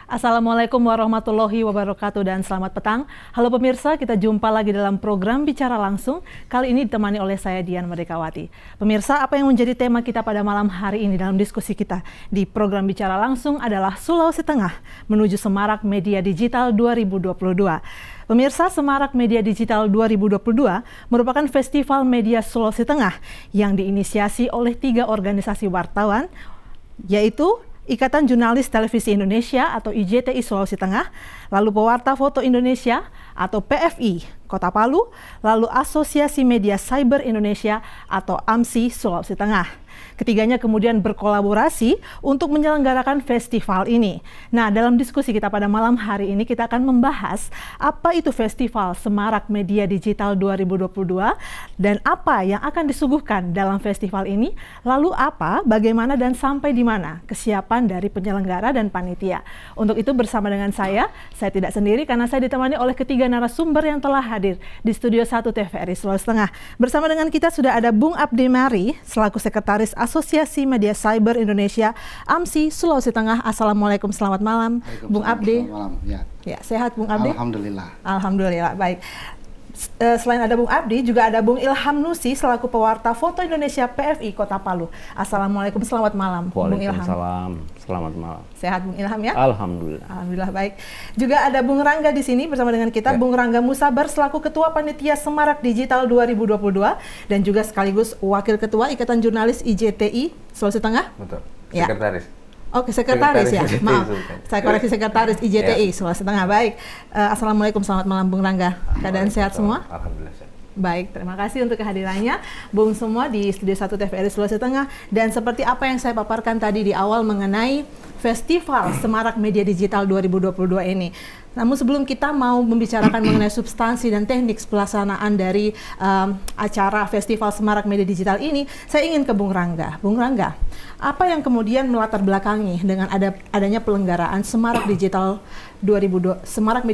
Assalamualaikum warahmatullahi wabarakatuh dan selamat petang. Halo pemirsa, kita jumpa lagi dalam program Bicara Langsung. Kali ini ditemani oleh saya Dian Merdekawati. Pemirsa, apa yang menjadi tema kita pada malam hari ini dalam diskusi kita di program Bicara Langsung adalah Sulawesi Tengah menuju Semarak Media Digital 2022. Pemirsa, Semarak Media Digital 2022 merupakan festival media Sulawesi Tengah yang diinisiasi oleh 3 organisasi wartawan, yaitu Ikatan Jurnalis Televisi Indonesia atau IJTI Sulawesi Tengah, lalu Pewarta Foto Indonesia atau PFI Kota Palu, lalu Asosiasi Media Cyber Indonesia atau AMSI Sulawesi Tengah. Ketiganya kemudian berkolaborasi untuk menyelenggarakan festival ini. Nah, dalam diskusi kita pada malam hari ini kita akan membahas apa itu Festival Semarak Media Digital 2022 dan apa yang akan disuguhkan dalam festival ini, lalu apa, bagaimana dan sampai di mana kesiapan dari penyelenggara dan panitia. Untuk itu bersama dengan saya tidak sendiri karena saya ditemani oleh ketiga narasumber yang telah hadir di Studio 1 TVRI Sulawesi Tengah. Bersama dengan kita sudah ada Bung Abdi Mari selaku Sekretaris Asosiasi Media Cyber Indonesia AMSI Sulawesi Tengah. Assalamualaikum, selamat malam Bung Abdi. Selamat malam. Ya, sehat Bung Abdi? Alhamdulillah. Alhamdulillah, baik. Selain ada Bung Abdi, juga ada Bung Ilham Nusi selaku Pewarta Foto Indonesia PFI Kota Palu. Assalamualaikum, selamat malam Bung Ilham. Waalaikumsalam, selamat malam. Sehat Bung Ilham ya? Alhamdulillah. Alhamdulillah, baik. Juga ada Bung Rangga di sini bersama dengan kita, ya. Bung Rangga Musabar selaku Ketua Panitia Semarak Digital 2022 dan juga sekaligus Wakil Ketua Ikatan Jurnalis IJTI Sulawesi Tengah. Betul. Ya. Sekretaris. Oke, sekretaris ya, maaf. Saya koreksi, sekretaris IJTI Ya. Sulawesi Tengah. Baik. Assalamualaikum, selamat malam Bung Rangga. Keadaan sehat semua? Alhamdulillah sehat. Baik, terima kasih untuk kehadirannya Bung semua di Studio 1 TVRI Sulawesi Tengah. Dan seperti apa yang saya paparkan tadi di awal mengenai Festival Semarak Media Digital 2022 ini. Namun sebelum kita mau membicarakan mengenai substansi dan teknik pelaksanaan dari acara Festival Semarak Media Digital ini, saya ingin ke Bung Rangga. Bung Rangga, apa yang kemudian melatar belakangi dengan adanya pelenggaraan Semarak Media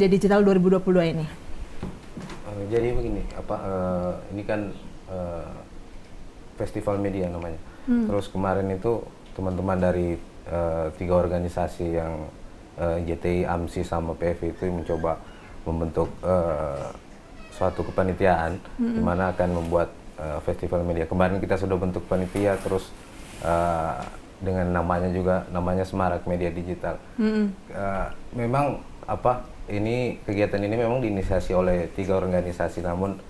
Digital 2022 ini? Jadi begini, ini kan festival media namanya. Terus kemarin itu teman-teman dari 3 organisasi yang IJTI, AMSI sama PFI itu mencoba membentuk suatu kepanitiaan di mana akan membuat festival media. Kemarin kita sudah bentuk panitia, terus dengan namanya Semarak Media Digital. Memang kegiatan ini memang diinisiasi oleh 3 organisasi, namun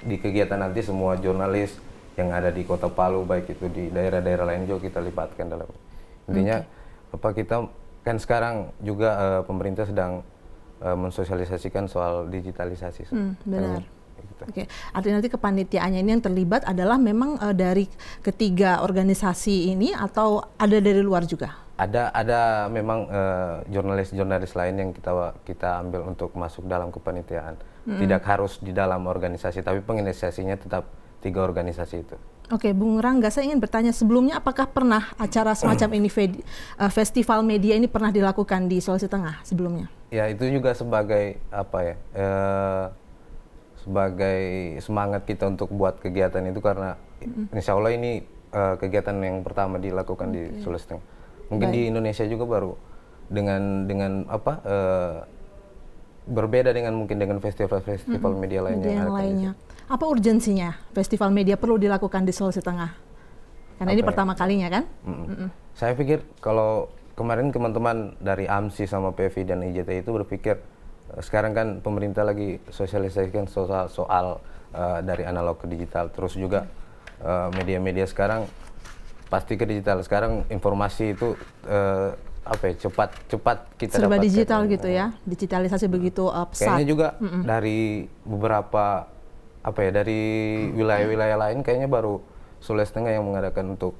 di kegiatan nanti semua jurnalis yang ada di Kota Palu, baik itu di daerah-daerah lain juga kita libatkan dalam. Intinya kita kan sekarang juga pemerintah sedang mensosialisasikan soal digitalisasi. Benar. Oke, artinya nanti kepanitiaannya ini yang terlibat adalah memang dari ketiga organisasi ini atau ada dari luar juga? Ada memang jurnalis-jurnalis lain yang kita ambil untuk masuk dalam kepanitiaan. Tidak harus di dalam organisasi, tapi penginisiasinya tetap 3 organisasi itu. Oke, Bung Rangga, saya ingin bertanya sebelumnya, apakah pernah acara semacam ini, festival media ini pernah dilakukan di Sulawesi Tengah sebelumnya? Ya, itu juga sebagai sebagai semangat kita untuk buat kegiatan itu, karena insya Allah ini kegiatan yang pertama dilakukan di Sulawesi Tengah. Mungkin di Indonesia juga baru dengan berbeda dengan festival-festival media lainnya. Yang lainnya. Apa urgensinya festival media perlu dilakukan di Sulawesi Tengah? Karena ini pertama kalinya kan? Saya pikir kalau kemarin teman-teman dari AMSI sama PFI dan IJTI itu berpikir sekarang kan pemerintah lagi sosialisasikan soal dari analog ke digital, terus juga media-media sekarang pasti ke digital. Sekarang informasi itu cepat kita serba dapatkan. Digital gitu ya, digitalisasi begitu pesat. Kayaknya juga dari beberapa dari wilayah-wilayah lain kayaknya baru Sulawesi Tengah yang mengadakan untuk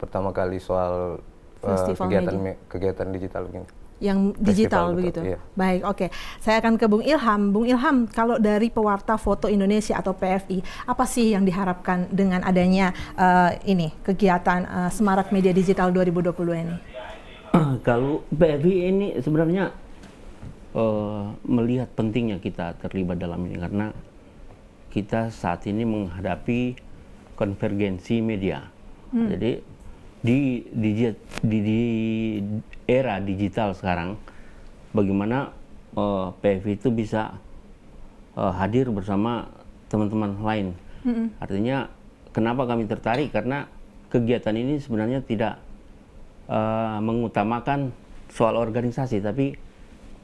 pertama kali soal kegiatan digital begini. Yang digital begitu. Iya. Baik, oke. Saya akan ke Bung Ilham. Bung Ilham, kalau dari Pewarta Foto Indonesia atau PFI, apa sih yang diharapkan dengan adanya kegiatan Semarak Media Digital 2022 ini? Kalau PFI ini sebenarnya melihat pentingnya kita terlibat dalam ini, karena kita saat ini menghadapi konvergensi media. Jadi di era digital sekarang, bagaimana PFI itu bisa hadir bersama teman-teman lain. Artinya kenapa kami tertarik, karena kegiatan ini sebenarnya tidak mengutamakan soal organisasi, tapi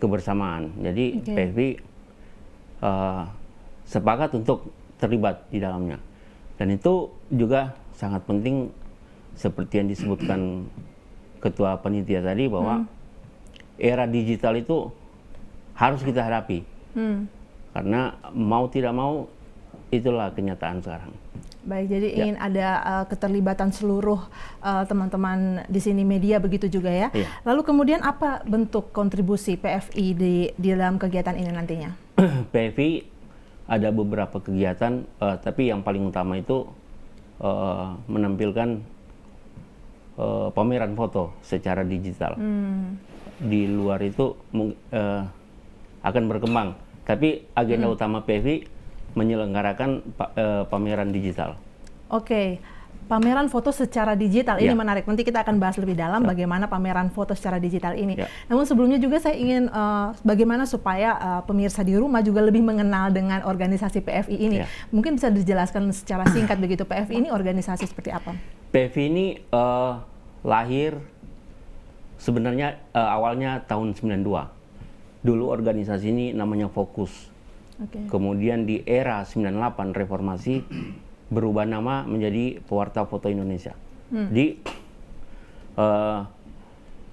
kebersamaan. Jadi PFI sepakat untuk terlibat di dalamnya. Dan itu juga sangat penting, seperti yang disebutkan Ketua Panitia tadi, bahwa era digital itu harus kita hadapi. Karena mau tidak mau, itulah kenyataan sekarang. Baik, jadi ingin ada keterlibatan seluruh teman-teman di sini media, begitu juga ya. Lalu kemudian apa bentuk kontribusi PFI di dalam kegiatan ini nantinya? PFI ada beberapa kegiatan, tapi yang paling utama itu menampilkan pameran foto secara digital. Di luar itu akan berkembang, tapi agenda utama PFI menyelenggarakan pameran digital. Oke, pameran foto secara digital ini menarik. Nanti kita akan bahas lebih dalam bagaimana pameran foto secara digital ini. Namun sebelumnya juga saya ingin bagaimana supaya pemirsa di rumah juga lebih mengenal dengan organisasi PFI ini. Mungkin bisa dijelaskan secara singkat begitu, PFI ini organisasi seperti apa? PFI ini lahir sebenarnya awalnya tahun 92. Dulu organisasi ini namanya Fokus. Kemudian di era 98 reformasi berubah nama menjadi Pewarta Foto Indonesia. Di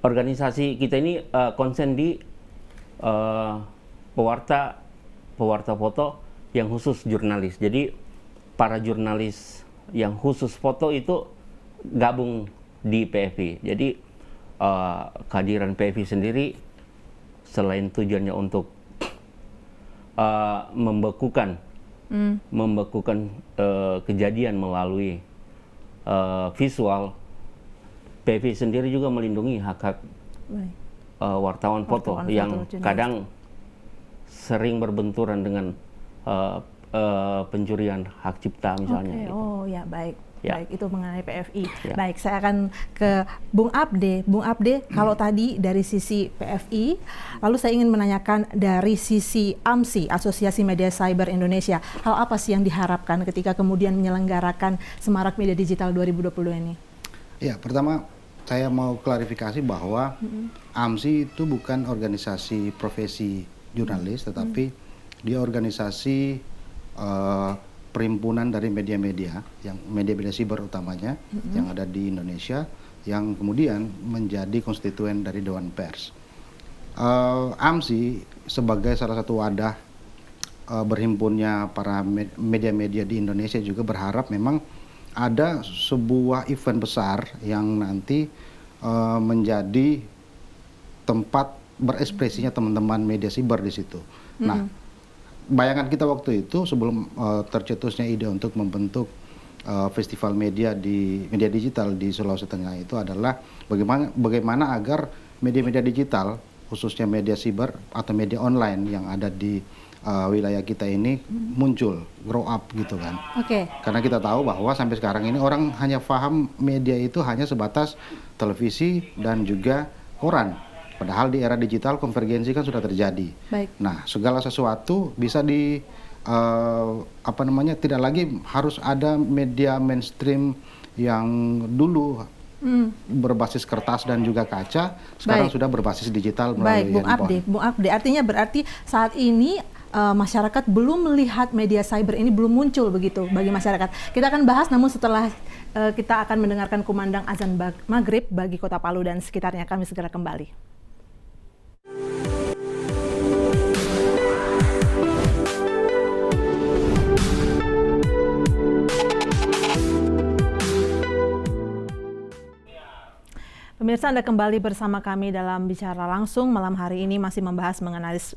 organisasi kita ini konsen di pewarta foto yang khusus jurnalis. Jadi para jurnalis yang khusus foto itu gabung di PFI. Jadi kehadiran PFI sendiri selain tujuannya untuk membekukan kejadian melalui visual, PFI sendiri juga melindungi hak-hak wartawan foto yang kadang sering berbenturan dengan pencurian hak cipta misalnya. Oh ya, baik. Baik, itu mengenai PFI. Baik, saya akan ke Bung Abde. Bung Abde, kalau tadi dari sisi PFI, lalu saya ingin menanyakan dari sisi AMSI, Asosiasi Media Cyber Indonesia. Hal apa sih yang diharapkan ketika kemudian menyelenggarakan Semarak Media Digital 2020 ini? Ya, pertama saya mau klarifikasi bahwa AMSI itu bukan organisasi profesi jurnalis, tetapi dia organisasi perhimpunan dari media-media, yang media-media siber utamanya, yang ada di Indonesia, yang kemudian menjadi konstituen dari Dewan Pers. AMSI sebagai salah satu wadah berhimpunnya para media-media di Indonesia juga berharap memang ada sebuah event besar yang nanti menjadi tempat berekspresinya teman-teman media siber di situ. Nah, bayangan kita waktu itu sebelum tercetusnya ide untuk membentuk festival media digital di Sulawesi Tengah itu adalah bagaimana agar media-media digital, khususnya media siber atau media online yang ada di wilayah kita ini muncul, grow up gitu kan. Karena kita tahu bahwa sampai sekarang ini orang hanya paham media itu hanya sebatas televisi dan juga koran. Padahal di era digital konvergensi kan sudah terjadi. Nah, segala sesuatu bisa tidak lagi harus ada media mainstream yang dulu berbasis kertas dan juga kaca, sekarang sudah berbasis digital melalui handphone. Bung Abde, artinya berarti saat ini masyarakat belum melihat media cyber ini belum muncul begitu bagi masyarakat. Kita akan bahas, namun setelah kita akan mendengarkan kumandang azan maghrib bagi Kota Palu dan sekitarnya. Kami segera kembali. Pemirsa, Anda kembali bersama kami dalam Bicara Langsung. Malam hari ini masih membahas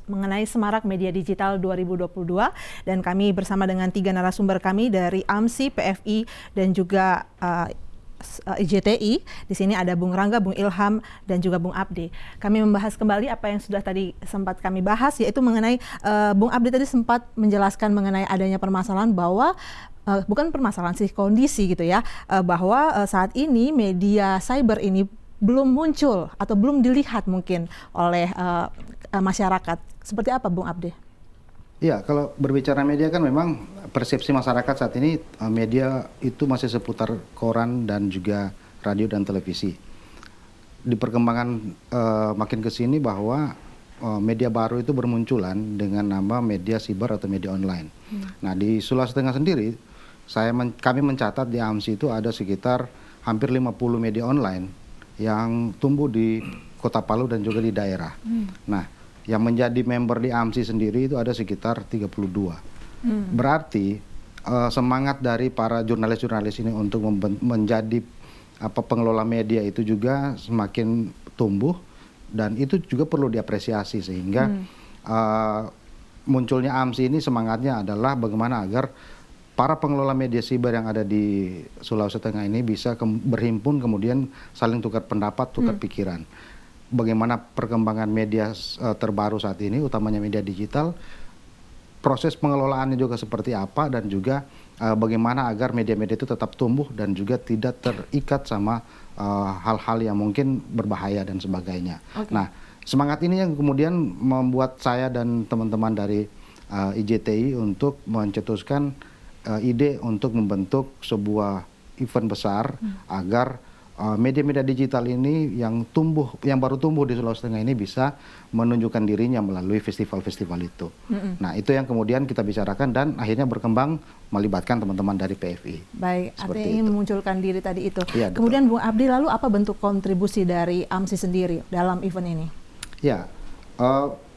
mengenai Semarak Media Digital 2022. Dan kami bersama dengan 3 narasumber kami dari AMSI, PFI, dan juga IJTI. Di sini ada Bung Rangga, Bung Ilham, dan juga Bung Abdi. Kami membahas kembali apa yang sudah tadi sempat kami bahas, yaitu mengenai Bung Abdi tadi sempat menjelaskan mengenai adanya permasalahan bahwa bukan permasalahan sih, kondisi gitu ya, bahwa saat ini media cyber ini belum muncul atau belum dilihat mungkin oleh masyarakat. Seperti apa Bung Abdi? Ya, kalau berbicara media kan memang persepsi masyarakat saat ini media itu masih seputar koran dan juga radio dan televisi. Di perkembangan makin ke sini bahwa media baru itu bermunculan dengan nama media siber atau media online. Nah, di Sulawesi Tengah sendiri kami mencatat di AMSI itu ada sekitar hampir 50 media online yang tumbuh di Kota Palu dan juga di daerah. Nah, yang menjadi member di AMSI sendiri itu ada sekitar 32. Berarti semangat dari para jurnalis-jurnalis ini untuk menjadi pengelola media itu juga semakin tumbuh, dan itu juga perlu diapresiasi, sehingga munculnya AMSI ini semangatnya adalah bagaimana agar para pengelola media siber yang ada di Sulawesi Tengah ini bisa berhimpun, kemudian saling tukar pendapat, tukar pikiran. Bagaimana perkembangan media terbaru saat ini, utamanya media digital, proses pengelolaannya juga seperti apa, dan juga bagaimana agar media-media itu tetap tumbuh dan juga tidak terikat sama hal-hal yang mungkin berbahaya dan sebagainya. Nah, semangat ini yang kemudian membuat saya dan teman-teman dari IJTI untuk mencetuskan ide untuk membentuk sebuah event besar agar media-media digital ini yang baru tumbuh di Sulawesi Tengah ini bisa menunjukkan dirinya melalui festival-festival itu. Nah, itu yang kemudian kita bicarakan dan akhirnya berkembang melibatkan teman-teman dari PFI. Baik, artinya ingin memunculkan diri tadi itu. Ya, kemudian Bung Abdi, lalu apa bentuk kontribusi dari AMSI sendiri dalam event ini? Ya,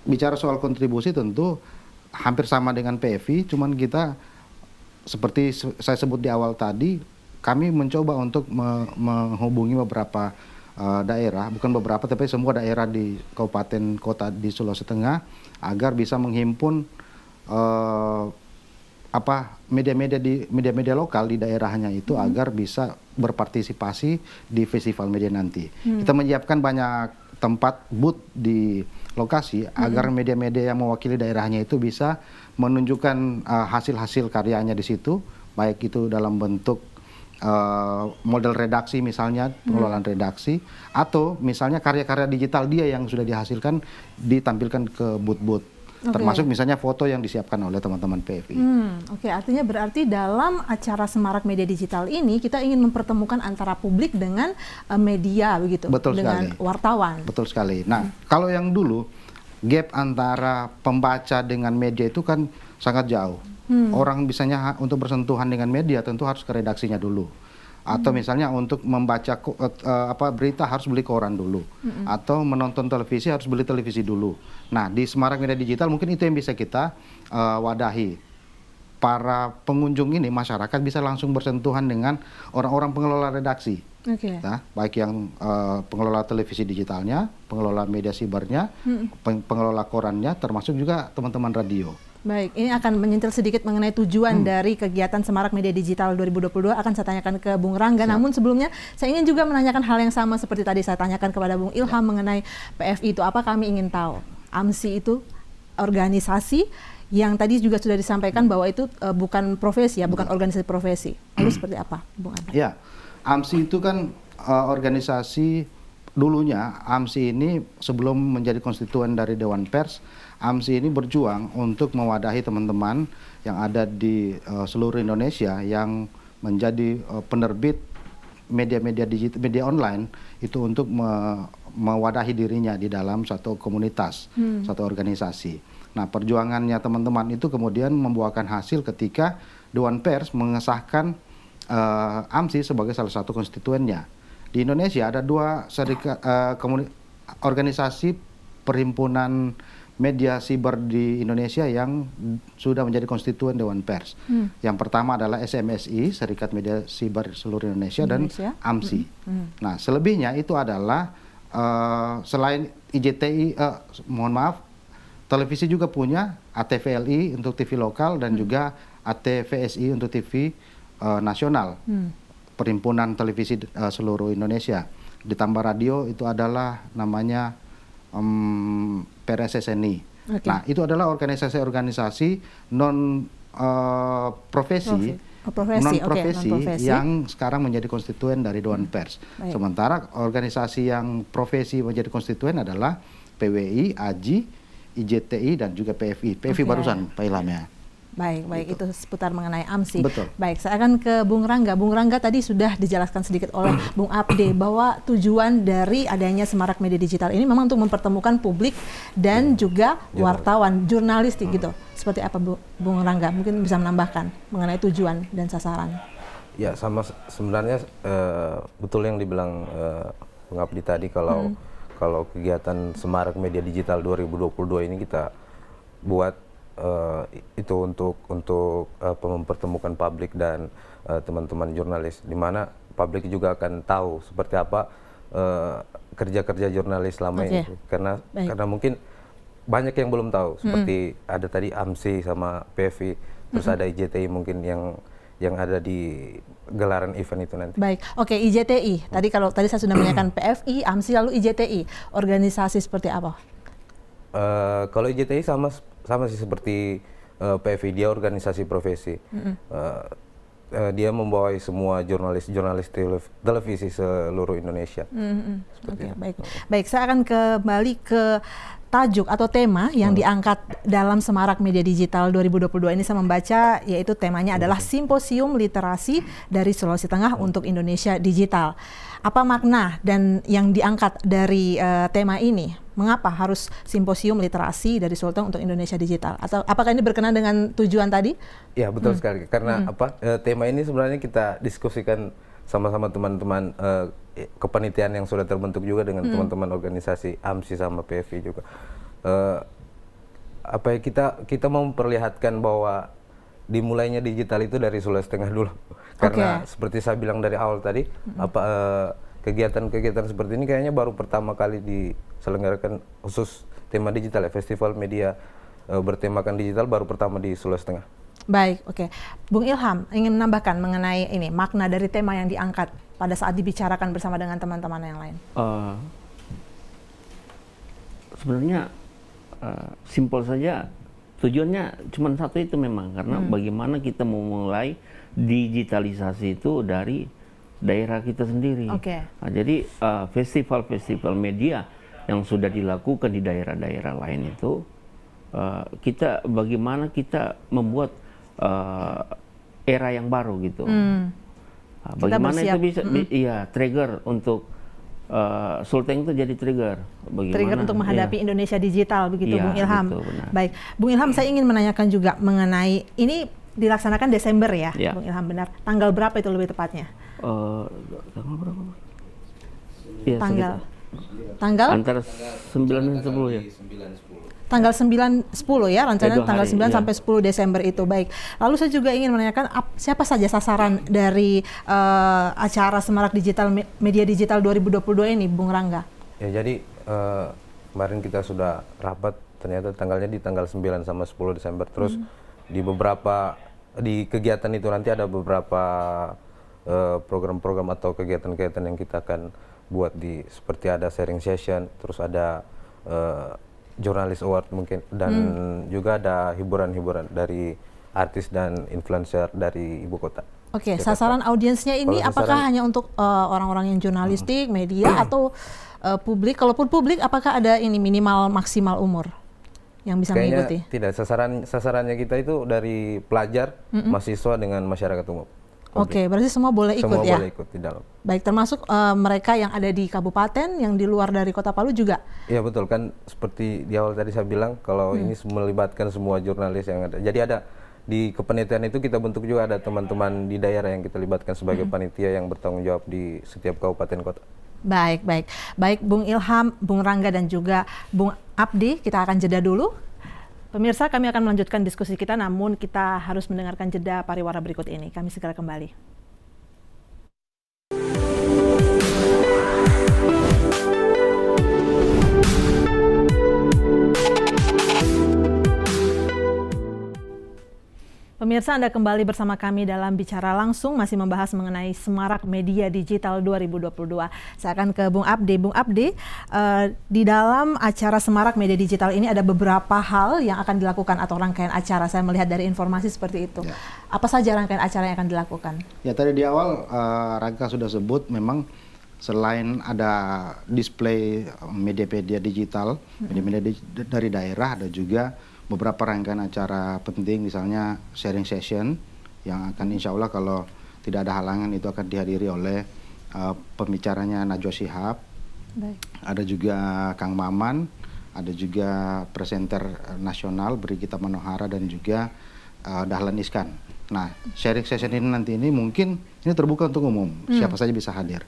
bicara soal kontribusi tentu hampir sama dengan PFI, cuman kita seperti saya sebut di awal tadi, kami mencoba untuk menghubungi beberapa daerah, bukan beberapa tapi semua daerah di kabupaten kota di Sulawesi Tengah agar bisa menghimpun media-media lokal di daerahnya itu agar bisa berpartisipasi di festival media nanti. Kita menyiapkan banyak tempat booth di lokasi agar media-media yang mewakili daerahnya itu bisa menunjukkan hasil-hasil karyanya di situ, baik itu dalam bentuk model redaksi misalnya, pengelolaan redaksi, atau misalnya karya-karya digital dia yang sudah dihasilkan ditampilkan ke booth-booth. Termasuk misalnya foto yang disiapkan oleh teman-teman PFI. Artinya berarti dalam acara Semarak Media Digital ini kita ingin mempertemukan antara publik dengan media begitu, dengan wartawan. Betul sekali. Nah, kalau yang dulu gap antara pembaca dengan media itu kan sangat jauh. Orang bisanya untuk bersentuhan dengan media tentu harus ke redaksinya dulu. Atau misalnya untuk membaca berita harus beli koran dulu. Atau menonton televisi harus beli televisi dulu. Nah, di Semarak Media Digital mungkin itu yang bisa kita wadahi. Para pengunjung ini, masyarakat bisa langsung bersentuhan dengan orang-orang pengelola redaksi. Nah, baik yang pengelola televisi digitalnya, pengelola media sibernya, pengelola korannya, termasuk juga teman-teman radio. Baik, ini akan menyentil sedikit mengenai tujuan dari kegiatan Semarak Media Digital 2022 akan saya tanyakan ke Bung Rangga. Namun sebelumnya saya ingin juga menanyakan hal yang sama seperti tadi saya tanyakan kepada Bung Ilham mengenai PFI itu apa. Kami ingin tahu AMSI itu organisasi yang tadi juga sudah disampaikan bahwa itu bukan profesi ya, bukan organisasi profesi. Lalu seperti apa, Bung Abdi? Ya, AMSI itu kan organisasi dulunya. AMSI ini sebelum menjadi konstituen dari Dewan Pers, AMSI ini berjuang untuk mewadahi teman-teman yang ada di seluruh Indonesia yang menjadi penerbit media-media digital, media online itu untuk mewadahi dirinya di dalam satu komunitas, satu organisasi. Nah, perjuangannya teman-teman itu kemudian membuahkan hasil ketika Dewan Pers mengesahkan AMSI sebagai salah satu konstituennya. Di Indonesia ada dua organisasi perhimpunan media siber di Indonesia yang sudah menjadi konstituen Dewan Pers. Yang pertama adalah SMSI, Serikat Media Siber Seluruh Indonesia, dan AMSI. Nah, selebihnya itu adalah selain IJTI, mohon maaf, televisi juga punya ATVLI untuk TV lokal dan juga ATVSI untuk TV nasional. Perhimpunan Televisi seluruh Indonesia. Ditambah radio itu adalah namanya PRSSNI. Oke. Nah, itu adalah organisasi-organisasi non profesi, non-profesi yang sekarang menjadi konstituen dari Dewan Pers. Baik. Sementara organisasi yang profesi menjadi konstituen adalah PWI, AJI, IJTI dan juga PFI. PFI Oke. barusan Pak Ilham ya. Baik, itu seputar mengenai AMSI. Betul. Baik, saya akan ke Bung Rangga. Bung Rangga tadi sudah dijelaskan sedikit oleh Bung Abde bahwa tujuan dari adanya Semarak Media Digital ini memang untuk mempertemukan publik dan juga wartawan, jurnalistik gitu. Seperti apa Bung Rangga? Mungkin bisa menambahkan mengenai tujuan dan sasaran. Ya, sebenarnya betul yang dibilang Bung Abdi tadi kalau kegiatan Semarak Media Digital 2022 ini kita buat itu untuk mempertemukan publik dan teman-teman jurnalis, di mana publik juga akan tahu seperti apa kerja-kerja jurnalis selama ini, karena mungkin banyak yang belum tahu, seperti ada tadi AMSI sama PFI, terus ada IJTI mungkin yang ada di gelaran event itu nanti. Baik, oke, IJTI. Tadi saya sudah menanyakan PFI, AMSI, lalu IJTI. Organisasi seperti apa? Kalau IJTI sama sih seperti PFI, dia organisasi profesi. Dia membawahi semua jurnalis televisi seluruh Indonesia. Oke, baik. Saya akan kembali ke tajuk atau tema yang diangkat dalam Semarak Media Digital 2022 ini. Saya membaca, yaitu temanya adalah Simposium Literasi dari Sulawesi Tengah untuk Indonesia Digital. Apa makna dan yang diangkat dari tema ini? Mengapa harus simposium literasi dari Sulawesi Tengah untuk Indonesia Digital? Atau apakah ini berkenan dengan tujuan tadi? Ya, betul sekali. Karena tema ini sebenarnya kita diskusikan sama-sama teman-teman kepanitiaan yang sudah terbentuk juga dengan teman-teman organisasi AMSI sama PFI juga. Kita mau memperlihatkan bahwa dimulainya digital itu dari Sulawesi Tengah dulu. Karena seperti saya bilang dari awal tadi, kegiatan-kegiatan seperti ini kayaknya baru pertama kali diselenggarakan khusus tema digital ya, festival media bertemakan digital baru pertama di Sulawesi Tengah. Baik, oke. Bung Ilham ingin menambahkan mengenai ini makna dari tema yang diangkat pada saat dibicarakan bersama dengan teman-teman yang lain. Sebenarnya simpel saja, tujuannya cuma satu itu memang, karena bagaimana kita memulai digitalisasi itu dari daerah kita sendiri. Nah, jadi festival-festival media yang sudah dilakukan di daerah-daerah lain itu, bagaimana kita membuat era yang baru gitu. Bagaimana itu bisa, trigger untuk Sulteng itu jadi trigger. Trigger untuk menghadapi Indonesia Digital, begitu Bung Ilham. Betul, benar. Baik, Bung Ilham, saya ingin menanyakan juga mengenai ini dilaksanakan Desember ya, Bung Ilham, benar. Tanggal berapa itu lebih tepatnya? Tanggal berapa? Ya, tanggal antara 9 dan 10 ya. Tanggal 9-10 ya, rencananya tanggal 9 sampai 10 Desember itu. Baik. Lalu saya juga ingin menanyakan siapa saja sasaran dari acara Semarak Media Digital 2022 ini, Bung Rangga? Ya, jadi kemarin kita sudah rapat, ternyata tanggalnya di tanggal 9 sama 10 Desember. Terus di kegiatan itu nanti ada beberapa program-program atau kegiatan-kegiatan yang kita akan buat, seperti ada sharing session, terus ada Journalist Award mungkin, dan juga ada hiburan-hiburan dari artis dan influencer dari ibu kota. Oke, sasaran audiensnya ini apakah hanya untuk orang-orang yang jurnalistik, media, atau publik? Kalaupun publik, apakah ada ini minimal maksimal umur yang bisa mengikuti? Tidak, sasarannya kita itu dari pelajar, mahasiswa dengan masyarakat umum. Oke, berarti semua boleh ikut ya? Semua boleh ikut di dalam. Baik, termasuk mereka yang ada di kabupaten, yang di luar dari Kota Palu juga? Iya, betul. Kan seperti di awal tadi saya bilang, kalau ini melibatkan semua jurnalis yang ada. Jadi ada di kepanitiaan itu kita bentuk juga ada teman-teman di daerah yang kita libatkan sebagai panitia yang bertanggung jawab di setiap kabupaten kota. Baik, Bung Ilham, Bung Rangga, dan juga Bung Abdi, kita akan jeda dulu. Pemirsa, kami akan melanjutkan diskusi kita, namun kita harus mendengarkan jeda pariwara berikut ini. Kami segera kembali. Pemirsa, Anda kembali bersama kami dalam Bicara Langsung, masih membahas mengenai Semarak Media Digital 2022. Saya akan ke Bung Abdi. Bung Abdi, di dalam acara Semarak Media Digital ini ada beberapa hal yang akan dilakukan atau rangkaian acara. Saya melihat dari informasi seperti itu. Ya. Apa saja rangkaian acara yang akan dilakukan? Ya, tadi di awal Rangga sudah sebut, memang selain ada display media-media digital, media-media dari daerah, ada juga beberapa rangkaian acara penting, misalnya sharing session yang akan insya Allah kalau tidak ada halangan itu akan dihadiri oleh pembicaranya Najwa Shihab. Baik. Ada juga Kang Maman, ada juga presenter nasional Brigita Manohara dan juga Dahlan Iskan. Nah, sharing session ini nanti mungkin ini terbuka untuk umum, siapa saja bisa hadir.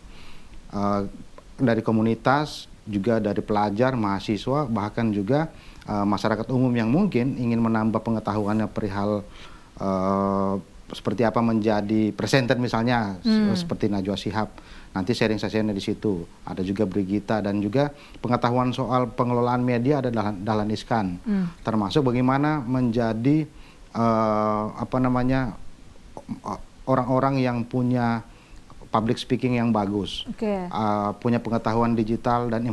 Dari komunitas, juga dari pelajar, mahasiswa, bahkan juga masyarakat umum yang mungkin ingin menambah pengetahuannya perihal seperti apa menjadi presenter misalnya, seperti Najwa Shihab. Nanti sharing sessionnya di situ. Ada juga Brigita dan juga pengetahuan soal pengelolaan media ada Dahlan Iskan. Termasuk bagaimana menjadi orang-orang yang punya public speaking yang bagus, punya pengetahuan digital dan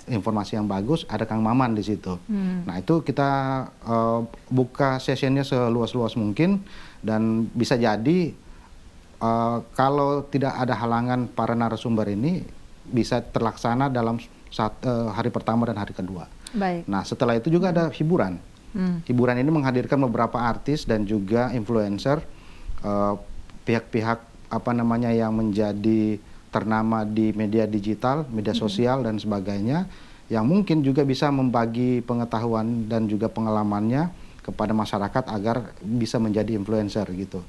informasi yang bagus, ada Kang Maman di situ. Nah, itu kita buka sessionnya seluas-luas mungkin, dan bisa jadi kalau tidak ada halangan para narasumber ini bisa terlaksana dalam hari pertama dan hari kedua. Baik. Nah, setelah itu juga ada hiburan. Hiburan ini menghadirkan beberapa artis dan juga influencer, pihak-pihak yang menjadi ternama di media digital, media sosial dan sebagainya, yang mungkin juga bisa membagi pengetahuan dan juga pengalamannya kepada masyarakat agar bisa menjadi influencer gitu.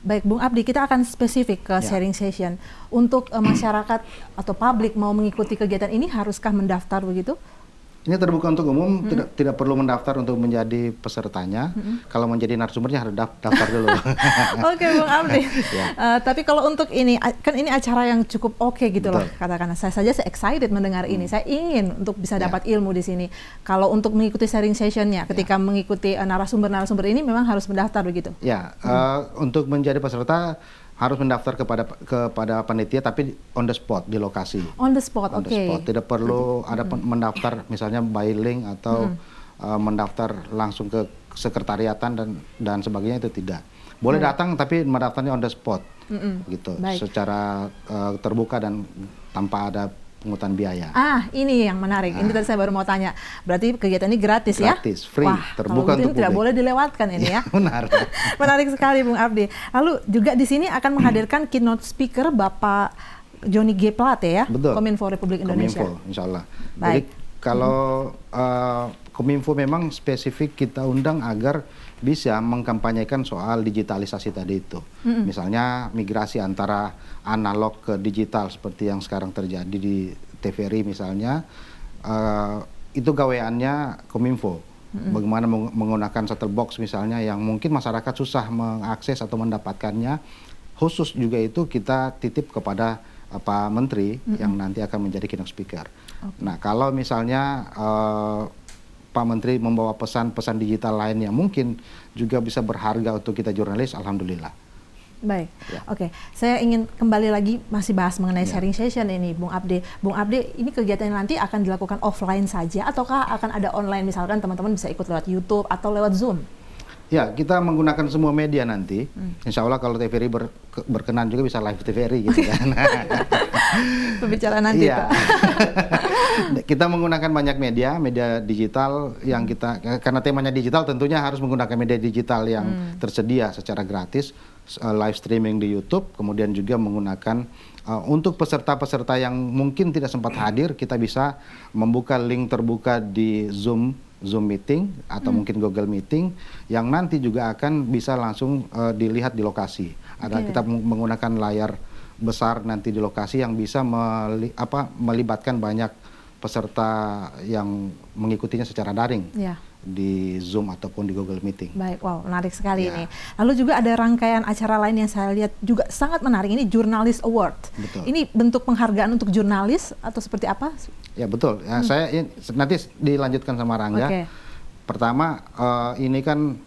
Baik Bung Abdi, kita akan spesifik ke sharing session. Untuk masyarakat atau publik mau mengikuti kegiatan ini haruskah mendaftar begitu? Ini terbuka untuk umum, tidak perlu mendaftar untuk menjadi pesertanya. Kalau menjadi narasumbernya harus daftar dulu. Oke, Bung Abdi. Tapi kalau untuk ini, kan ini acara yang cukup oke gitu loh, katakanlah. Saya saja excited mendengar ini. Saya ingin untuk bisa dapat ilmu di sini. Kalau untuk mengikuti sharing sessionnya, ketika mengikuti narasumber-narasumber ini memang harus mendaftar begitu? Ya, untuk menjadi peserta harus mendaftar kepada panitia, tapi on the spot di lokasi. On the spot, oke. Tidak perlu ada mendaftar misalnya by link atau mendaftar langsung ke sekretariatan dan sebagainya, itu tidak. Boleh datang tapi mendaftarnya on the spot, gitu. Secara terbuka dan tanpa ada pungutan biaya. Ini yang menarik. Ini tadi saya baru mau tanya. Berarti kegiatan ini gratis ya? Gratis, free, terbuka untuk publik. Tidak boleh dilewatkan ini ya. Benar. Menarik sekali Bung Abdi. Lalu juga di sini akan menghadirkan keynote speaker Bapak Johnny G. Plate ya? Betul. Kominfo Republik Indonesia. Kominfo, insya Allah. Baik. Jadi kalau Kominfo memang spesifik kita undang agar bisa mengkampanyekan soal digitalisasi tadi itu. Misalnya migrasi antara analog ke digital seperti yang sekarang terjadi di TVRI misalnya, itu gaweannya Kominfo. Bagaimana menggunakan set-top box misalnya yang mungkin masyarakat susah mengakses atau mendapatkannya, khusus juga itu kita titip kepada Pak Menteri yang nanti akan menjadi keynote speaker. Nah, kalau misalnya Pak Menteri membawa pesan-pesan digital lain yang mungkin juga bisa berharga untuk kita jurnalis, alhamdulillah. Baik, oke. Saya ingin kembali lagi masih bahas mengenai sharing session ini, Bung Abdi. Bung Abdi, ini kegiatan nanti akan dilakukan offline saja ataukah akan ada online, misalkan teman-teman bisa ikut lewat YouTube atau lewat Zoom? Ya, kita menggunakan semua media nanti. Insya Allah kalau TVRI berkenan juga bisa live TVRI gitu kan. Pembicaraan nanti. Iya. Kita menggunakan banyak media digital yang karena temanya digital tentunya harus menggunakan media digital yang tersedia secara gratis, live streaming di YouTube, kemudian juga menggunakan untuk peserta-peserta yang mungkin tidak sempat hadir, kita bisa membuka link terbuka di Zoom meeting atau mungkin Google Meeting yang nanti juga akan bisa langsung dilihat di lokasi. Kita menggunakan layar besar nanti di lokasi yang bisa melibatkan banyak peserta yang mengikutinya secara daring di Zoom ataupun di Google Meeting. Baik, wow, menarik sekali ini. Lalu juga ada rangkaian acara lain yang saya lihat juga sangat menarik, ini Journalist Award. Betul. Ini bentuk penghargaan untuk jurnalis atau seperti apa? Ya betul. Ya, saya nanti dilanjutkan sama Rangga. Pertama, ini kan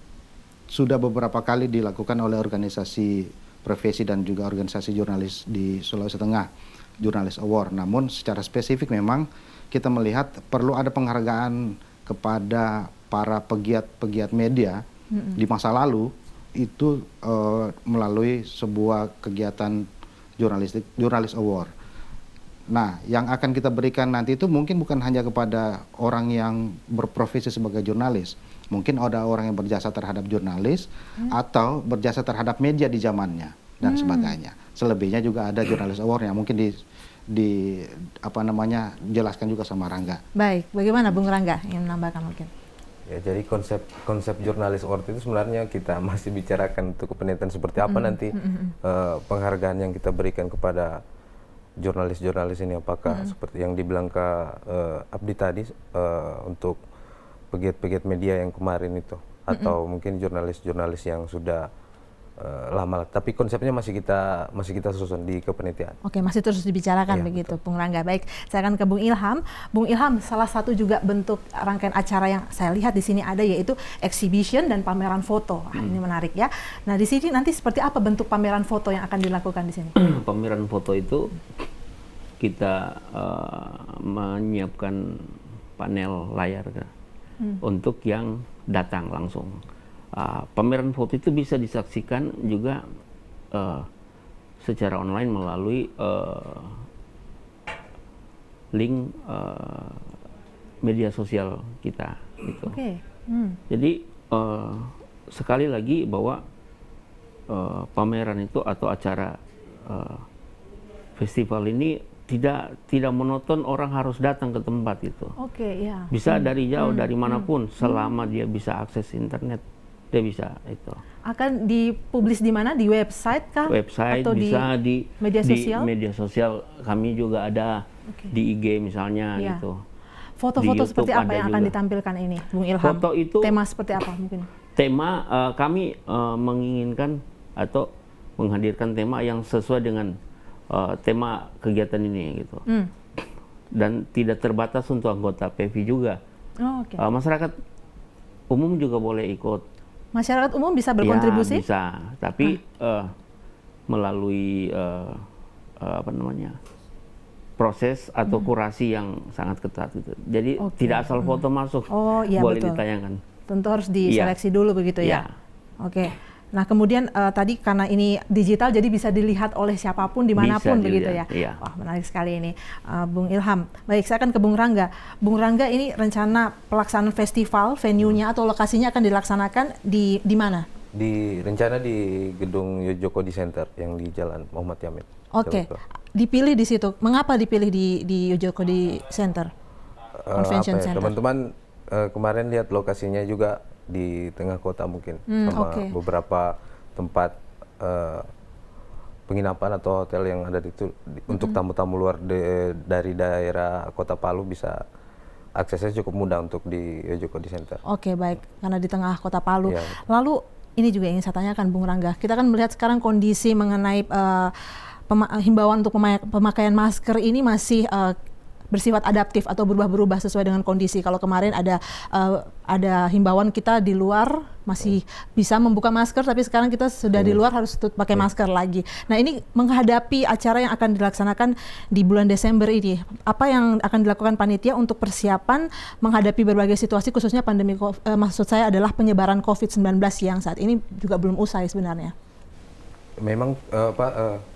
sudah beberapa kali dilakukan oleh organisasi profesi dan juga organisasi jurnalis di Sulawesi Tengah, Jurnalis Award. Namun secara spesifik memang kita melihat perlu ada penghargaan kepada para pegiat media di masa lalu itu melalui sebuah kegiatan Jurnalis Award. Nah, yang akan kita berikan nanti itu mungkin bukan hanya kepada orang yang berprofesi sebagai jurnalis. Mungkin ada orang yang berjasa terhadap jurnalis atau berjasa terhadap media di zamannya dan sebagainya. Selebihnya juga ada Jurnalis Award yang mungkin jelaskan juga sama Rangga. Baik, bagaimana Bung Rangga yang menambahkan mungkin? Ya, jadi konsep Jurnalis Award itu sebenarnya kita masih bicarakan untuk kepentingan seperti apa nanti penghargaan yang kita berikan kepada jurnalis-jurnalis ini, apakah seperti yang dibilang Kak Abdi tadi untuk pegiat-pegiat media yang kemarin itu, atau mungkin jurnalis-jurnalis yang sudah lama. Tapi konsepnya masih kita susun di kepanitiaan. Oke, masih terus dibicarakan begitu, Bung Rangga. Baik, saya akan ke Bung Ilham. Bung Ilham, salah satu juga bentuk rangkaian acara yang saya lihat di sini ada yaitu exhibition dan pameran foto. Ini menarik ya. Nah, di sini nanti seperti apa bentuk pameran foto yang akan dilakukan di sini? Pameran foto itu kita menyiapkan panel layar untuk yang datang langsung. Pameran foto itu bisa disaksikan juga secara online melalui link media sosial kita. Gitu. Jadi sekali lagi bahwa pameran itu atau acara festival ini tidak monoton, orang harus datang ke tempat itu. Bisa dari jauh, dari manapun, selama dia bisa akses internet, dia bisa itu. Akan dipublis di mana? Di website kah? Website, atau bisa di media sosial? Di media sosial kami juga ada, di IG misalnya gitu. Foto-foto seperti apa yang akan ditampilkan ini, Bung Ilham? Foto itu tema seperti apa mungkin? Tema kami menginginkan atau menghadirkan tema yang sesuai dengan tema kegiatan ini gitu. Dan tidak terbatas untuk anggota PEVI juga. Masyarakat umum juga boleh ikut. Masyarakat umum bisa berkontribusi? Ya, bisa, tapi melalui proses atau kurasi yang sangat ketat gitu. Jadi tidak asal foto masuk, boleh ditayangkan. Tentu harus diseleksi dulu begitu ya. Oke. Nah, kemudian tadi karena ini digital jadi bisa dilihat oleh siapapun dimanapun begitu ya. Wah, menarik sekali ini, Bung Ilham. Baik, saya akan ke Bung Rangga. Bung Rangga, ini rencana pelaksanaan festival, venue-nya atau lokasinya akan dilaksanakan di mana? Rencana di gedung Yojokodi Center yang di Jalan Muhammad Yamin. Dipilih di situ. Mengapa dipilih di Yojokodi Center? Convention Center. Teman-teman kemarin lihat lokasinya juga di tengah kota mungkin, sama beberapa tempat penginapan atau hotel yang ada itu untuk tamu-tamu luar dari daerah Kota Palu bisa aksesnya cukup mudah untuk di Yojokodi Center. Baik, karena di tengah Kota Palu. Lalu ini juga ingin saya tanyakan, Bung Rangga. Kita kan melihat sekarang kondisi mengenai himbauan untuk pemakaian masker ini masih bersifat adaptif atau berubah-berubah sesuai dengan kondisi. Kalau kemarin ada himbauan kita di luar masih bisa membuka masker, tapi sekarang kita sudah di luar harus pakai masker lagi. Nah, ini menghadapi acara yang akan dilaksanakan di bulan Desember ini, apa yang akan dilakukan panitia untuk persiapan menghadapi berbagai situasi, khususnya pandemi, maksud saya adalah penyebaran COVID-19 yang saat ini juga belum usai sebenarnya. Memang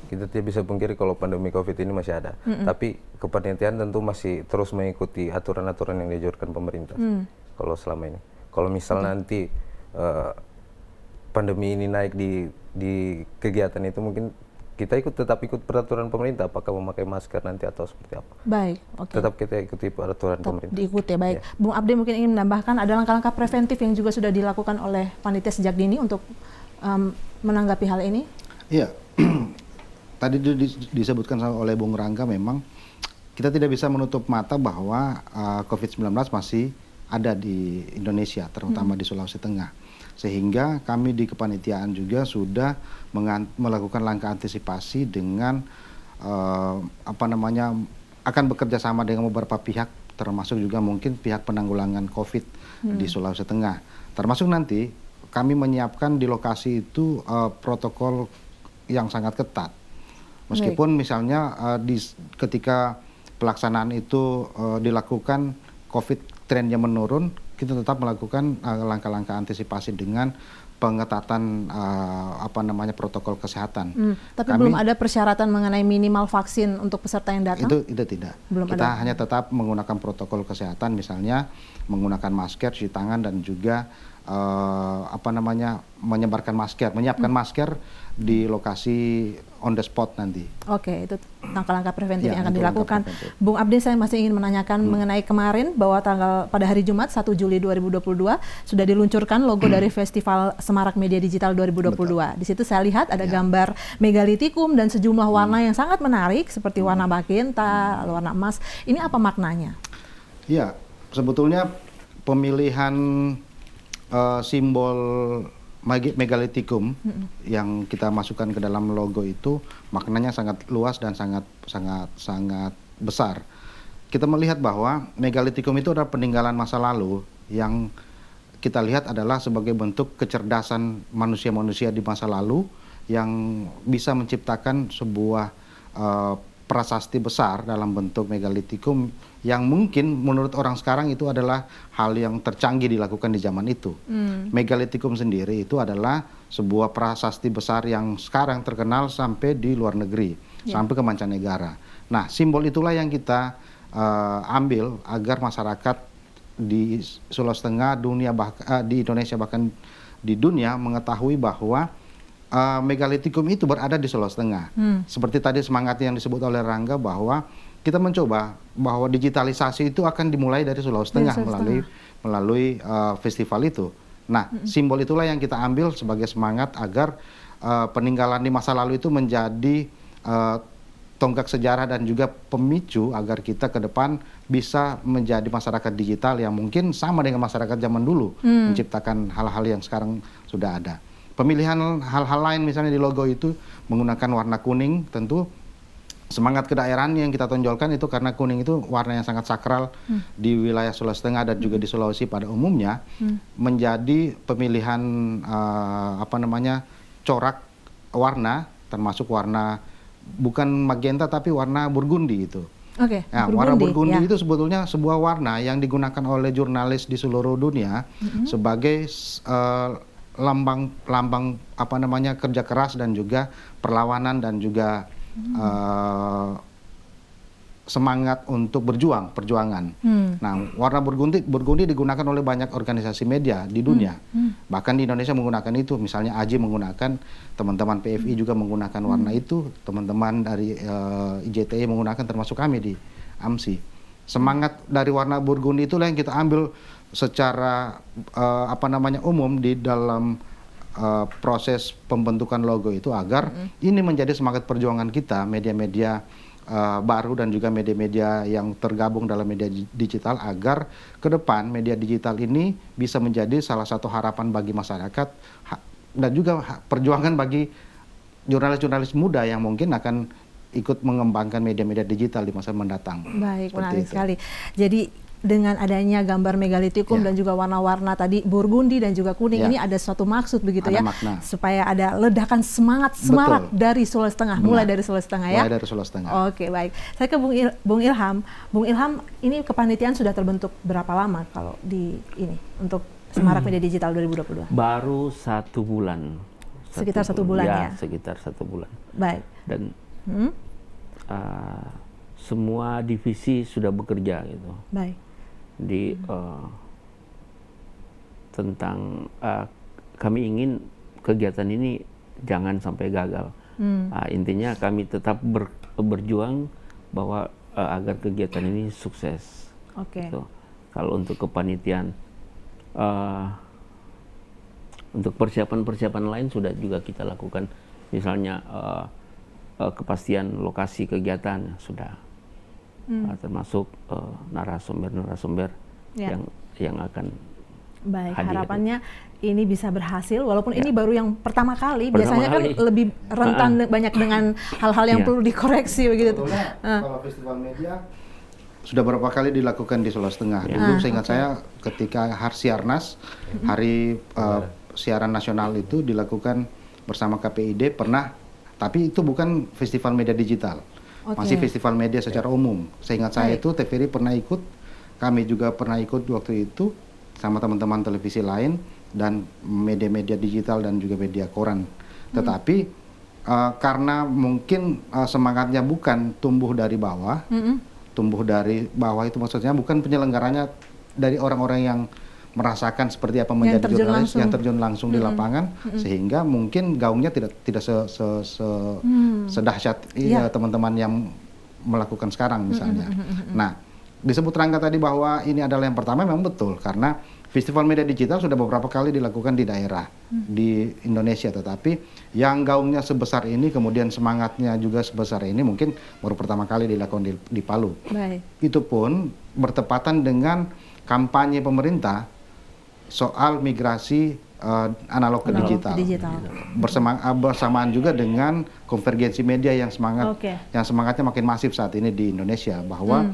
kita tidak bisa pungkiri kalau pandemi COVID ini masih ada, tapi kepanitiaan tentu masih terus mengikuti aturan-aturan yang dianjurkan pemerintah. Kalau selama ini, kalau misal nanti pandemi ini naik di kegiatan itu, mungkin kita tetap ikut peraturan pemerintah, apakah memakai masker nanti atau seperti apa. Baik, tetap kita ikuti peraturan pemerintah. Diikuti, baik. Bung Abdi mungkin ingin menambahkan ada langkah-langkah preventif yang juga sudah dilakukan oleh panitia sejak dini untuk menanggapi hal ini? Iya. Tadi disebutkan oleh Bung Rangga, memang kita tidak bisa menutup mata bahwa COVID-19 masih ada di Indonesia, terutama di Sulawesi Tengah. Sehingga kami di kepanitiaan juga sudah melakukan langkah antisipasi dengan akan bekerja sama dengan beberapa pihak, termasuk juga mungkin pihak penanggulangan COVID di Sulawesi Tengah. Termasuk nanti kami menyiapkan di lokasi itu protokol yang sangat ketat. Meskipun misalnya ketika pelaksanaan itu dilakukan, COVID trennya menurun, kita tetap melakukan langkah-langkah antisipasi dengan pengetatan protokol kesehatan. Tapi belum ada persyaratan mengenai minimal vaksin untuk peserta yang datang? Itu tidak. Belum Kita ada. hanya tetap menggunakan protokol kesehatan, misalnya menggunakan masker, cuci tangan, dan juga menyiapkan masker di lokasi on the spot nanti. Oke, itu langkah-langkah preventif Ya, yang akan itu dilakukan. langkah preventif. Bung Abdi, saya masih ingin menanyakan mengenai kemarin bahwa pada hari Jumat 1 Juli 2022 sudah diluncurkan logo dari Festival Semarak Media Digital 2022. Di situ saya lihat ada gambar megalitikum dan sejumlah warna yang sangat menarik seperti warna magenta, warna emas. Ini apa maknanya? Ya, sebetulnya pemilihan simbol megalitikum yang kita masukkan ke dalam logo itu maknanya sangat luas dan sangat besar. Kita melihat bahwa megalitikum itu adalah peninggalan masa lalu yang kita lihat adalah sebagai bentuk kecerdasan manusia-manusia di masa lalu yang bisa menciptakan sebuah prasasti besar dalam bentuk megalitikum yang mungkin menurut orang sekarang itu adalah hal yang tercanggih dilakukan di zaman itu. Megalitikum sendiri itu adalah sebuah prasasti besar yang sekarang terkenal sampai di luar negeri, sampai ke mancanegara. Nah, simbol itulah yang kita ambil agar masyarakat di Sulawesi Tengah, di Indonesia bahkan di dunia mengetahui bahwa megalitikum itu berada di Sulawesi Tengah. Seperti tadi semangat yang disebut oleh Rangga bahwa kita mencoba bahwa digitalisasi itu akan dimulai dari Sulawesi Tengah melalui festival itu. Nah, simbol itulah yang kita ambil sebagai semangat agar peninggalan di masa lalu itu menjadi tonggak sejarah dan juga pemicu agar kita ke depan bisa menjadi masyarakat digital yang mungkin sama dengan masyarakat zaman dulu, menciptakan hal-hal yang sekarang sudah ada. Pemilihan hal-hal lain misalnya di logo itu menggunakan warna kuning, tentu semangat kedaerahan yang kita tonjolkan itu karena kuning itu warna yang sangat sakral di wilayah Sulawesi Tengah dan juga di Sulawesi pada umumnya, menjadi pemilihan corak warna, termasuk warna bukan magenta tapi warna burgundi itu. Oke, Nah, warna burgundi itu sebetulnya sebuah warna yang digunakan oleh jurnalis di seluruh dunia sebagai lambang kerja keras dan juga perlawanan dan juga semangat untuk perjuangan. Nah, warna burgundi digunakan oleh banyak organisasi media di dunia. Bahkan di Indonesia menggunakan itu, misalnya AJ menggunakan, teman-teman PFI juga menggunakan warna itu, teman-teman dari IJTI menggunakan, termasuk kami di AMSI. Semangat dari warna burgundi itulah yang kita ambil secara umum di dalam proses pembentukan logo itu agar ini menjadi semangat perjuangan kita, media-media baru dan juga media-media yang tergabung dalam media digital, agar ke depan media digital ini bisa menjadi salah satu harapan bagi masyarakat dan juga perjuangan bagi jurnalis-jurnalis muda yang mungkin akan ikut mengembangkan media-media digital di masa mendatang. Baik, menarik sekali. Jadi dengan adanya gambar megalitikum dan juga warna-warna tadi burgundi dan juga kuning, ini ada suatu maksud begitu ada ya, makna. Supaya ada ledakan semangat semarak dari Sulawesi Tengah, mulai dari Sulawesi Tengah ya. Mulai dari Sulawesi Tengah. Oke, baik. Saya ke Bung Ilham. Bung Ilham, ini kepanitiaan sudah terbentuk berapa lama kalau di ini untuk Semarak Media Digital 2022? Baru 1 bulan. Sekitar 1 bulan ya? Sekitar 1 bulan. Baik. Dan semua divisi sudah bekerja gitu. Baik. Di tentang kami ingin kegiatan ini jangan sampai gagal. Intinya kami tetap berjuang bahwa agar kegiatan ini sukses. Oke. Gitu. Kalau untuk kepanitiaan, untuk persiapan-persiapan lain sudah juga kita lakukan. Misalnya kepastian lokasi kegiatan sudah. Termasuk narasumber-narasumber yang akan baik hadir. Harapannya ini bisa berhasil walaupun ini baru yang pertama kali. Biasanya kan lebih rentan banyak dengan hal-hal yang perlu dikoreksi begitu. Kalau festival media sudah berapa kali dilakukan di Sulawesi Tengah. Dulu seingat saya ketika Harsiarnas, hari siaran nasional itu dilakukan bersama KPID pernah, tapi itu bukan festival media digital, masih festival media secara umum. Seingat saya itu TVRI pernah ikut, kami juga pernah ikut waktu itu sama teman-teman televisi lain dan media-media digital dan juga media koran. Tetapi karena mungkin semangatnya bukan tumbuh dari bawah, tumbuh dari bawah itu maksudnya bukan penyelenggaranya dari orang-orang yang merasakan seperti apa menjadi jurnalis yang terjun langsung di lapangan, sehingga mungkin gaungnya tidak sedahsyat teman-teman yang melakukan sekarang misalnya. Nah, disebut Rangga tadi bahwa ini adalah yang pertama, memang betul karena festival media digital sudah beberapa kali dilakukan di daerah di Indonesia, tetapi yang gaungnya sebesar ini kemudian semangatnya juga sebesar ini mungkin baru pertama kali dilakukan di Palu. Itu pun bertepatan dengan kampanye pemerintah soal migrasi analog ke digital. Bersamaan juga dengan konvergensi media yang semangatnya makin masif saat ini di Indonesia, bahwa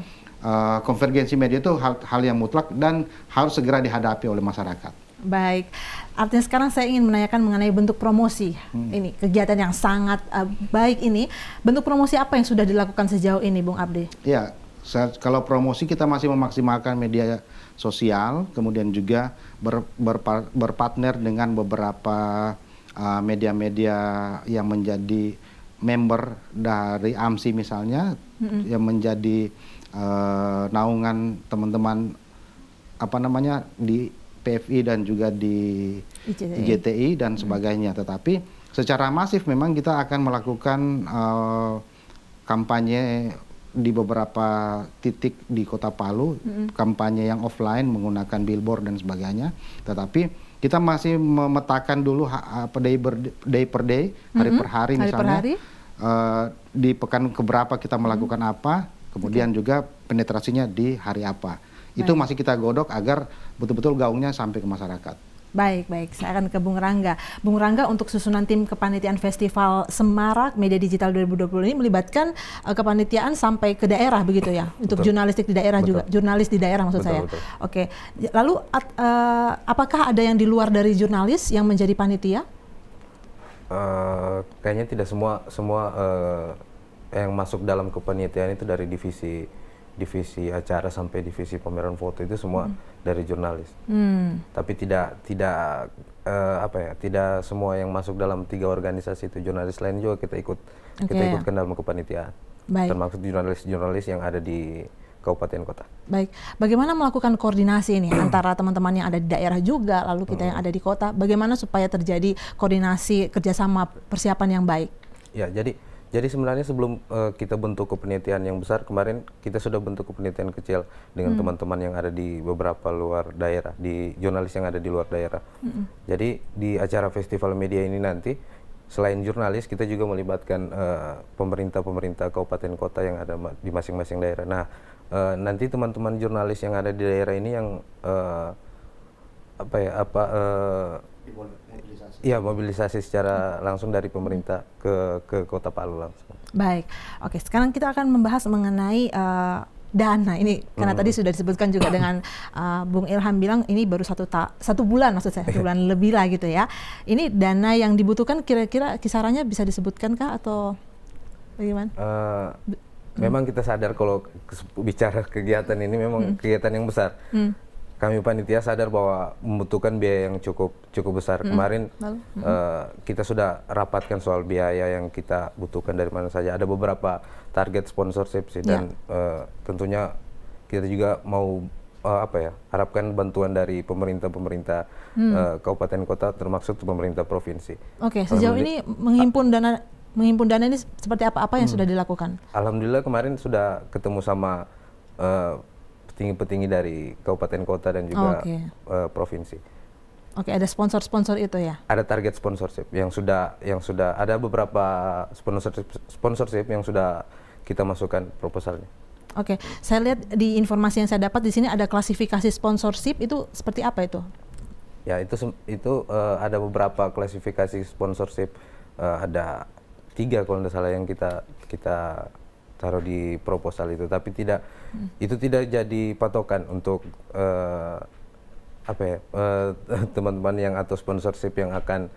konvergensi media itu hal yang mutlak dan harus segera dihadapi oleh masyarakat. Baik, artinya sekarang saya ingin menanyakan mengenai bentuk promosi ini, kegiatan yang sangat baik ini. Bentuk promosi apa yang sudah dilakukan sejauh ini, Bung Abdi? Ya, kalau promosi kita masih memaksimalkan media sosial, kemudian juga berpartner dengan beberapa media-media yang menjadi member dari AMSI misalnya, yang menjadi naungan teman-teman di PFI dan juga di IJTI dan sebagainya. Tetapi secara masif memang kita akan melakukan kampanye di beberapa titik di Kota Palu, kampanye yang offline menggunakan billboard dan sebagainya. Tetapi kita masih memetakan dulu day per day, hari per hari misalnya. Di pekan keberapa kita melakukan apa, kemudian juga penetrasinya di hari apa. Itu masih kita godok agar betul-betul gaungnya sampai ke masyarakat. Baik, saya akan ke Bung Rangga. Bung Rangga, untuk susunan tim kepanitiaan Festival Semarak Media Digital 2020 ini melibatkan kepanitiaan sampai ke daerah begitu ya? Untuk jurnalistik di daerah juga, jurnalis di daerah maksud saya. Oke, lalu apakah ada yang di luar dari jurnalis yang menjadi panitia? Kayaknya tidak semua yang masuk dalam kepanitiaan itu dari divisi acara sampai divisi pameran foto itu semua dari jurnalis. Tapi tidak semua yang masuk dalam 3 organisasi itu jurnalis lain juga kita ikutkan dalam kepanitiaan. Termasuk jurnalis yang ada di kabupaten kota. Baik, bagaimana melakukan koordinasi ini antara teman-teman yang ada di daerah juga, lalu kita yang ada di kota? Bagaimana supaya terjadi koordinasi kerjasama persiapan yang baik? Ya, jadi sebenarnya sebelum kita bentuk kepanitiaan yang besar, kemarin kita sudah bentuk kepanitiaan kecil dengan teman-teman yang ada di beberapa luar daerah, di jurnalis yang ada di luar daerah. Jadi di acara festival media ini nanti, selain jurnalis, kita juga melibatkan pemerintah kabupaten kota yang ada di masing-masing daerah. Nah, nanti teman-teman jurnalis yang ada di daerah ini yang mobilisasi secara langsung dari pemerintah ke Kota Palu langsung. Baik, oke. Sekarang kita akan membahas mengenai dana ini, karena tadi sudah disebutkan juga dengan Bung Ilham bilang ini baru satu bulan, maksud saya 1 bulan lebih lah gitu ya. Ini dana yang dibutuhkan kira-kira kisarannya bisa disebutkan kah atau bagaimana? Memang kita sadar kalau bicara kegiatan ini memang kegiatan yang besar. Kami panitia sadar bahwa membutuhkan biaya yang cukup besar. Kemarin kita sudah rapatkan soal biaya yang kita butuhkan dari mana saja. Ada beberapa target sponsorship sih, dan tentunya kita juga mau harapkan bantuan dari pemerintah kabupaten kota, termasuk pemerintah provinsi. Oke, sejauh ini menghimpun dana ini seperti apa yang sudah dilakukan? Alhamdulillah kemarin sudah ketemu sama petinggi-petinggi dari kabupaten kota dan juga provinsi. Oke, ada sponsor itu ya? Ada target sponsorship yang sudah ada beberapa sponsorship yang sudah kita masukkan proposalnya. Oke, saya lihat di informasi yang saya dapat di sini ada klasifikasi sponsorship, itu seperti apa itu? Ya, itu ada beberapa klasifikasi sponsorship, ada 3 kalau tidak salah yang kita taruh di proposal itu, tapi itu tidak jadi patokan untuk apa ya, teman-teman yang atau sponsorship yang akan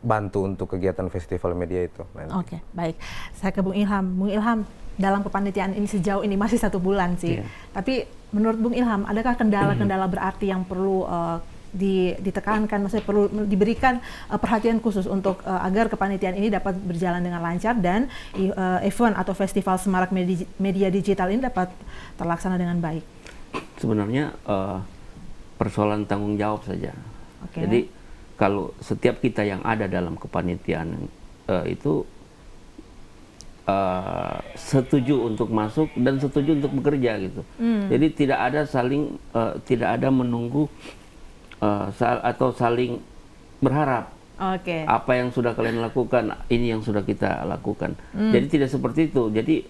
bantu untuk kegiatan festival media itu nanti. Oke, baik. Saya ke Bung Ilham. Bung Ilham, dalam kepanitiaan ini sejauh ini masih 1 bulan sih. Tapi menurut Bung Ilham, adakah kendala-kendala berarti yang perlu ditekankan, maksudnya perlu diberikan perhatian khusus untuk agar kepanitiaan ini dapat berjalan dengan lancar dan event atau festival Semarak Media Digital ini dapat terlaksana dengan baik? Sebenarnya persoalan tanggung jawab saja. Oke. Jadi kalau setiap kita yang ada dalam kepanitiaan itu setuju untuk masuk dan setuju untuk bekerja gitu. Jadi tidak ada menunggu atau saling berharap. Oke. Apa yang sudah kalian lakukan, ini yang sudah kita lakukan. Jadi tidak seperti itu. Jadi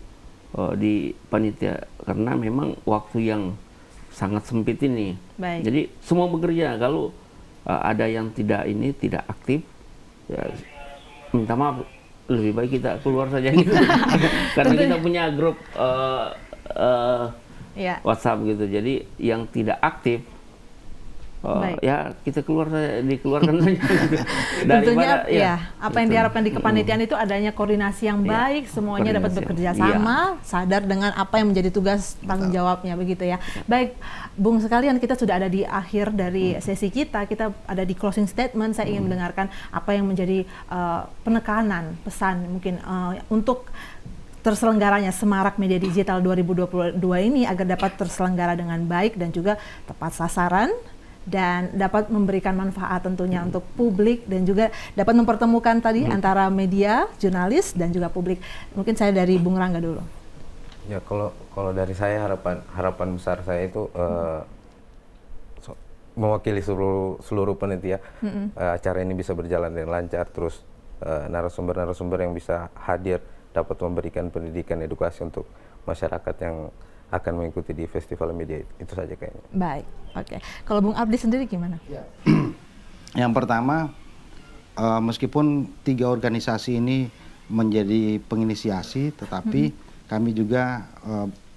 di panitia karena memang waktu yang sangat sempit ini. Baik. Jadi semua bekerja. Kalau ada yang tidak aktif, ya, minta maaf, lebih baik kita keluar saja gitu. Karena kita punya grup WhatsApp gitu. Jadi yang tidak aktif, ya kita dikeluarkan saja. Tentunya apa yang diharapkan di kepanitiaan itu adanya koordinasi yang baik, semuanya dapat bekerja sama, sadar dengan apa yang menjadi tugas tanggung jawabnya begitu ya. Baik, Bung sekalian, kita sudah ada di akhir dari sesi kita ada di closing statement. Saya ingin mendengarkan apa yang menjadi penekanan, pesan mungkin untuk terselenggaranya Semarak Media Digital 2022 ini agar dapat terselenggara dengan baik dan juga tepat sasaran, dan dapat memberikan manfaat tentunya untuk publik dan juga dapat mempertemukan tadi antara media, jurnalis dan juga publik. Mungkin saya dari Bung Rangga dulu. Ya, kalau dari saya harapan besar saya itu mewakili seluruh panitia, acara ini bisa berjalan dengan lancar, terus narasumber-narasumber yang bisa hadir dapat memberikan pendidikan edukasi untuk masyarakat yang akan mengikuti di festival media itu saja kayaknya. Baik, oke. Kalau Bung Abdi sendiri gimana? Ya. Yang pertama, meskipun 3 organisasi ini menjadi penginisiasi, tetapi kami juga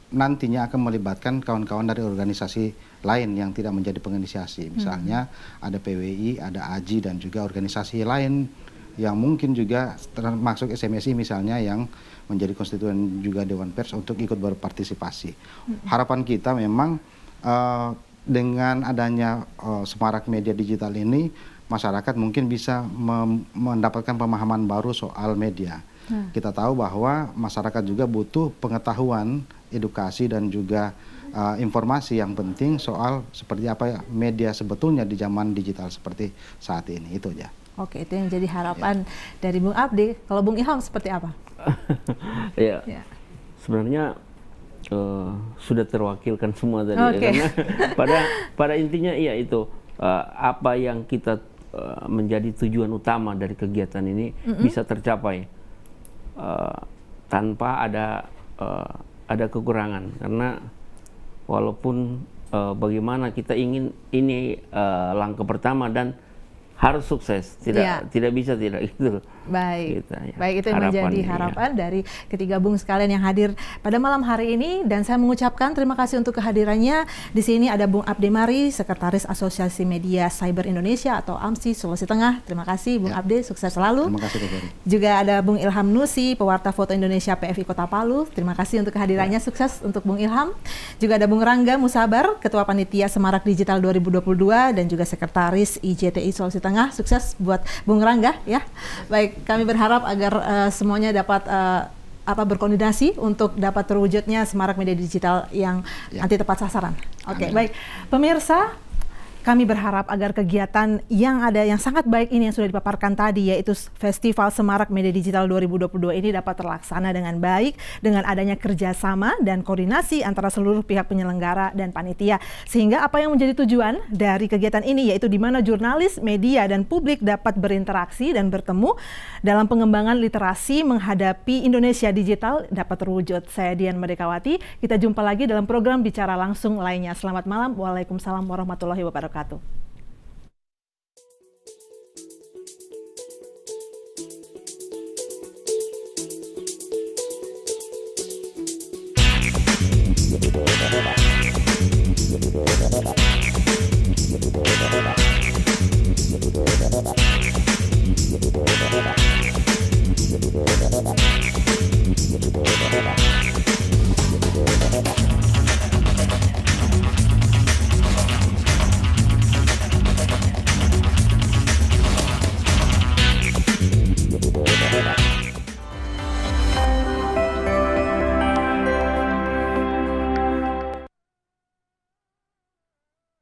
nantinya akan melibatkan kawan-kawan dari organisasi lain yang tidak menjadi penginisiasi. Misalnya ada PWI, ada AJI, dan juga organisasi lain yang mungkin juga termasuk SMSI misalnya yang menjadi konstituen juga Dewan Pers untuk ikut berpartisipasi. Harapan kita memang dengan adanya Semarak Media Digital ini, masyarakat mungkin bisa mendapatkan pemahaman baru soal media. Kita tahu bahwa masyarakat juga butuh pengetahuan, edukasi, dan juga informasi yang penting soal seperti apa media sebetulnya di zaman digital seperti saat ini. Itu aja. Oke, itu yang jadi harapan dari Bung Abdi. Kalau Bung Ilham seperti apa? Ya. Sebenarnya sudah terwakilkan semua tadi. Karena pada intinya iya itu apa yang kita menjadi tujuan utama dari kegiatan ini bisa tercapai tanpa ada kekurangan. Karena walaupun bagaimana kita ingin ini langkah pertama dan harus sukses, tidak bisa tidak gitu. Baik, gitu, ya. Baik, itu yang menjadi harapan dari ketiga Bung sekalian yang hadir pada malam hari ini, dan saya mengucapkan terima kasih untuk kehadirannya. Di sini ada Bung Abdi Mari, Sekretaris Asosiasi Media Cyber Indonesia atau AMSI Sulawesi Tengah. Terima kasih Bung Abdi, sukses selalu. Terima kasih Bung. Juga ada Bung Ilham Nusi, Pewarta Foto Indonesia PFI Kota Palu. Terima kasih untuk kehadirannya, sukses untuk Bung Ilham. Juga ada Bung Rangga Musabar, Ketua Panitia Semarak Digital 2022 dan juga Sekretaris IJTI Sulawesi Tengah. Sukses buat Bung Rangga ya. Baik, kami berharap agar semuanya dapat berkoordinasi untuk dapat terwujudnya Semarak Media Digital yang nanti tepat sasaran. Oke, baik. Pemirsa, kami berharap agar kegiatan yang sangat baik ini yang sudah dipaparkan tadi, yaitu Festival Semarak Media Digital 2022 ini dapat terlaksana dengan baik dengan adanya kerjasama dan koordinasi antara seluruh pihak penyelenggara dan panitia. Sehingga apa yang menjadi tujuan dari kegiatan ini yaitu di mana jurnalis, media, dan publik dapat berinteraksi dan bertemu dalam pengembangan literasi menghadapi Indonesia Digital dapat terwujud. Saya Dian Merdekawati, kita jumpa lagi dalam program Bicara Langsung lainnya. Selamat malam, waalaikumsalam warahmatullahi wabarakatuh.